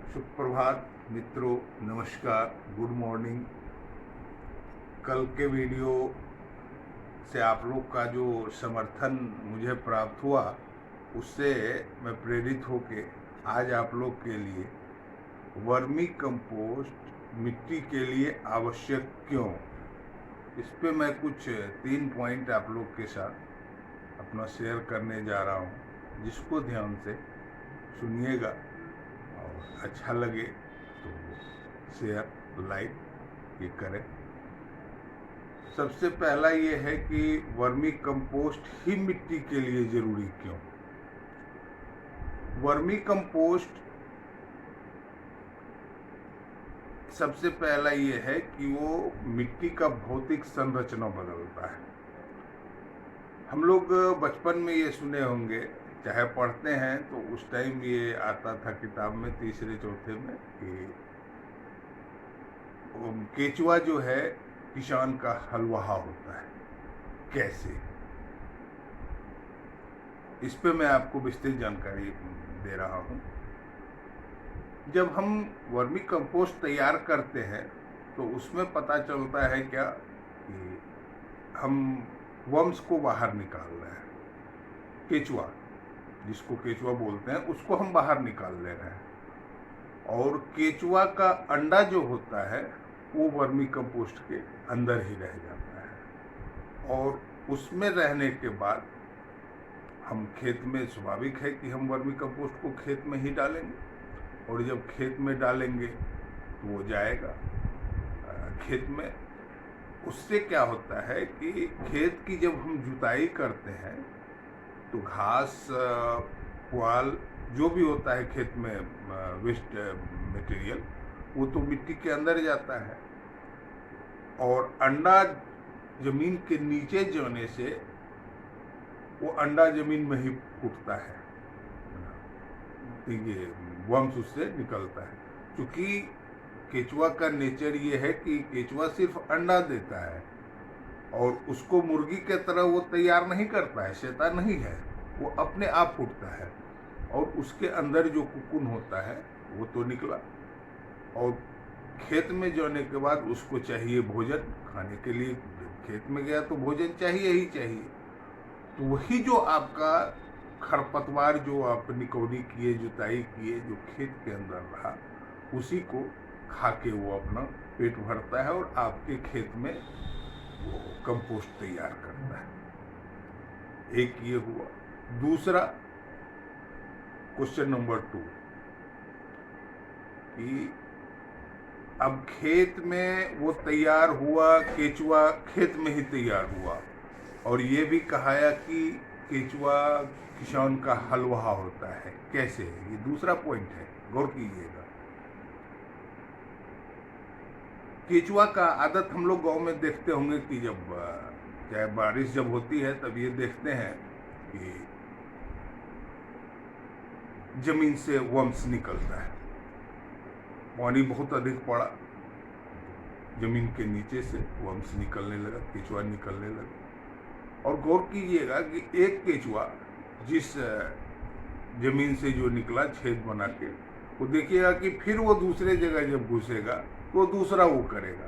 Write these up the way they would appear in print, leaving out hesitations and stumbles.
सुप्रभात मित्रों, नमस्कार, गुड मॉर्निंग। कल के वीडियो से आप लोग का जो समर्थन मुझे प्राप्त हुआ, उससे मैं प्रेरित होके आज आप लोग के लिए वर्मी कंपोस्ट मिट्टी के लिए आवश्यक क्यों, इस पे मैं कुछ 3 पॉइंट आप लोग के साथ अपना शेयर करने जा रहा हूँ, जिसको ध्यान से सुनिएगा और अच्छा लगे तो शेयर लाइक ये करें। सबसे पहला ये है कि वर्मी कंपोस्ट ही मिट्टी के लिए जरूरी क्यों। वर्मी कंपोस्ट सबसे पहला ये है कि वो मिट्टी का भौतिक संरचना बदलता है। हम लोग बचपन में ये सुने होंगे, चाहे पढ़ते हैं तो उस टाइम ये आता था किताब में तीसरे चौथे में कि केचुआ जो है किसान का हलवाहा होता है। कैसे, इस पे मैं आपको विस्तृत जानकारी दे रहा हूँ। जब हम वर्मी कंपोस्ट तैयार करते हैं तो उसमें पता चलता है क्या कि हम वर्म्स को बाहर निकाल रहे हैं। केचुआ, जिसको केचुआ बोलते हैं, उसको हम बाहर निकाल ले रहे हैं। और केचुआ का अंडा जो होता है वो वर्मी कंपोस्ट के अंदर ही रह जाता है। और उसमें रहने के बाद हम खेत में, स्वाभाविक है कि हम वर्मी कंपोस्ट को खेत में ही डालेंगे, और जब खेत में डालेंगे तो वो जाएगा खेत में। उससे क्या होता है कि खेत की जब हम जुताई करते हैं तो घास, पुआल, जो भी होता है खेत में वेस्ट मटेरियल, वो तो मिट्टी के अंदर जाता है। और अंडा जमीन के नीचे जाने से वो अंडा जमीन में ही फूटता है, ये वर्म्स उससे निकलता है। क्योंकि केचुआ का नेचर ये है कि केचुआ सिर्फ अंडा देता है और उसको मुर्गी के तरह वो तैयार नहीं करता है, शैतान नहीं है, वो अपने आप फूटता है। और उसके अंदर जो कुकुन होता है वो तो निकला, और खेत में जाने के बाद उसको चाहिए भोजन खाने के लिए। खेत में गया तो भोजन चाहिए ही चाहिए। तो वही जो आपका खरपतवार जो आप निकौनी किए, जुताई किए, जो खेत के अंदर रहा, उसी को खा के वो अपना पेट भरता है और आपके खेत में वो कंपोस्ट तैयार करता है। एक ये हुआ। दूसरा, क्वेश्चन नंबर 2, कि अब खेत में वो तैयार हुआ, केचुआ खेत में ही तैयार हुआ, और ये भी कहाया कि केचुआ किसान का हलवाहा होता है। कैसे, ये दूसरा पॉइंट है, गौर कीजिएगा। केचुआ का आदत हम लोग गांव में देखते होंगे कि जब चाहे बारिश जब होती है तब ये देखते हैं कि जमीन से वर्म्स निकलता है। पानी बहुत अधिक पड़ा, जमीन के नीचे से वर्म्स निकलने लगा, केचुआ निकलने लगा। और गौर कीजिएगा कि एक केचुआ जिस जमीन से जो निकला छेद बना के, वो देखिएगा कि फिर वो दूसरे जगह जब घुसेगा तो दूसरा वो करेगा,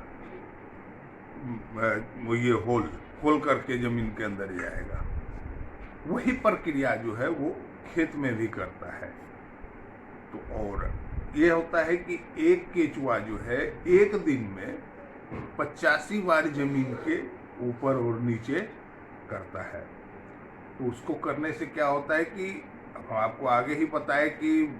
वो ये होल करके जमीन के अंदर जाएगा। वही प्रक्रिया जो है वो खेत में भी करता है। तो और ये होता है कि एक केचुआ जो है एक दिन में 85 बार जमीन के ऊपर और नीचे करता है। तो उसको करने से क्या होता है कि आपको आगे ही पता है कि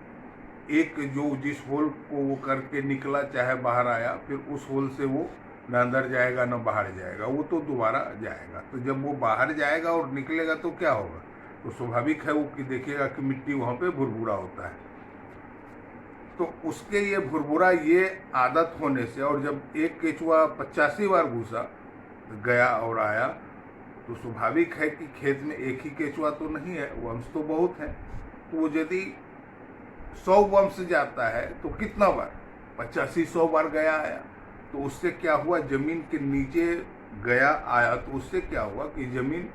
एक जो जिस होल को वो करके निकला, चाहे बाहर आया, फिर उस होल से वो न अंदर जाएगा न बाहर जाएगा, वो तो दोबारा जाएगा। तो जब वो बाहर जाएगा और निकलेगा तो क्या होगा, तो स्वाभाविक है वो कि देखिएगा कि मिट्टी वहाँ पे भुरभुरा होता है। तो उसके ये भुरभुरा ये आदत होने से, और जब एक केचुआ 85 बार घुसा गया और आया, तो स्वाभाविक है कि खेत में एक ही केचुआ तो नहीं है, वंश तो बहुत है। तो वो यदि 100 वंश जाता है तो कितना बार, 85-100 बार गया आया। तो उससे क्या हुआ, जमीन के नीचे गया आया, तो उससे क्या हुआ कि जमीन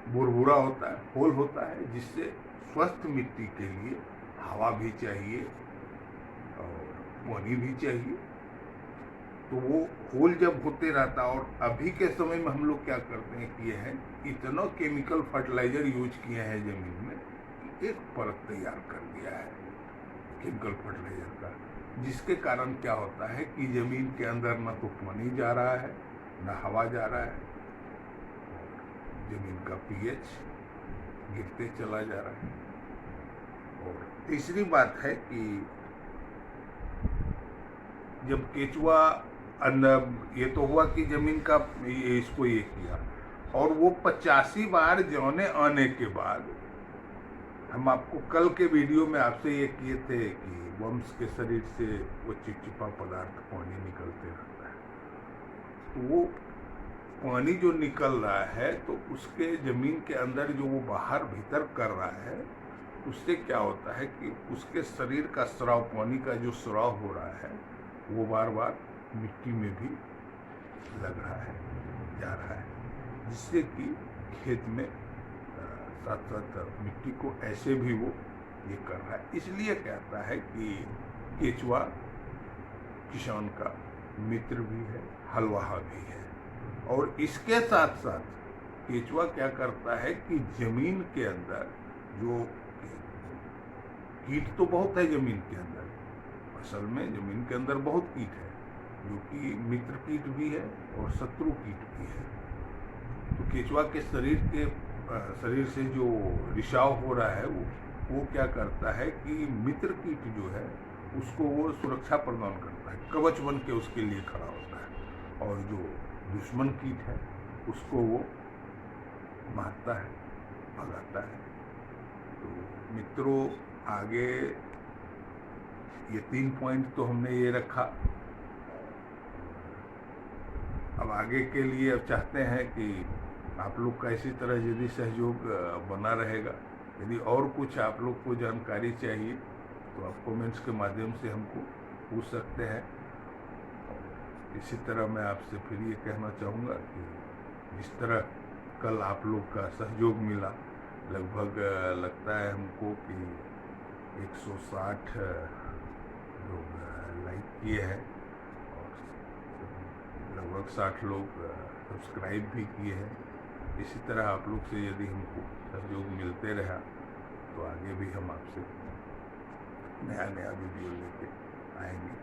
भुरभुरा होता है, होल होता है, जिससे स्वस्थ मिट्टी के लिए हवा भी चाहिए, और पानी भी चाहिए। तो वो होल जब होते रहता, और अभी के समय में हम लोग क्या करते हैं कि है इतना केमिकल फर्टिलाइजर यूज किए हैं ज़मीन में कि एक परत तैयार कर दिया है केमिकल फर्टिलाइजर का, जिसके कारण क्या होता है कि ज़मीन के अंदर न तो पानी जा रहा है न हवा जा रहा है, ज़मीन का पीएच गिरते चला जा रहा है। और तीसरी बात है कि जब केचुआ अंदर, ये तो हुआ कि जमीन का इसको ये किया, और वो 85 बार जौने आने के बाद, हम आपको कल के वीडियो में आपसे ये किए थे कि वंश के शरीर से वो चिपचिपा पदार्थ पानी निकलते रहता है। तो वो पानी जो निकल रहा है तो उसके जमीन के अंदर जो वो बाहर भीतर कर रहा है, उससे क्या होता है कि उसके शरीर का स्राव, पानी का जो स्राव हो रहा है वो बार बार मिट्टी में भी लग रहा है, जा रहा है, जिससे कि खेत में साथ साथ मिट्टी को ऐसे भी वो ये कर रहा है। इसलिए कहता है कि केचुआ किसान का मित्र भी है, हलवाहा भी है। और इसके साथ साथ केचुआ क्या करता है कि जमीन के अंदर जो कीट तो बहुत है जमीन के अंदर, असल में जमीन के अंदर बहुत कीट है, जो कि मित्र कीट भी है और शत्रु कीट भी है। तो केचुआ के शरीर से जो रिसाव हो रहा है वो क्या करता है कि मित्र कीट जो है उसको वो सुरक्षा प्रदान करता है, कवच बन के उसके लिए खड़ा होता है, और जो दुश्मन कीट है उसको वो मारता है, भगाता है। तो मित्रों, आगे ये 3 पॉइंट तो हमने ये रखा। अब आगे के लिए अब चाहते हैं कि आप लोग का इसी तरह यदि सहयोग बना रहेगा, यदि और कुछ आप लोग को जानकारी चाहिए तो आप कमेंट्स के माध्यम से हमको पूछ सकते हैं। इसी तरह मैं आपसे फिर ये कहना चाहूँगा कि जिस तरह कल आप लोग का सहयोग मिला, लगभग लगता है हमको कि 160 लोग लाइक किए हैं और लगभग 60 लोग सब्सक्राइब भी किए हैं। इसी तरह आप लोग से यदि हमको सहयोग मिलते रहा तो आगे भी हम आपसे नया वीडियो लेके आएंगे।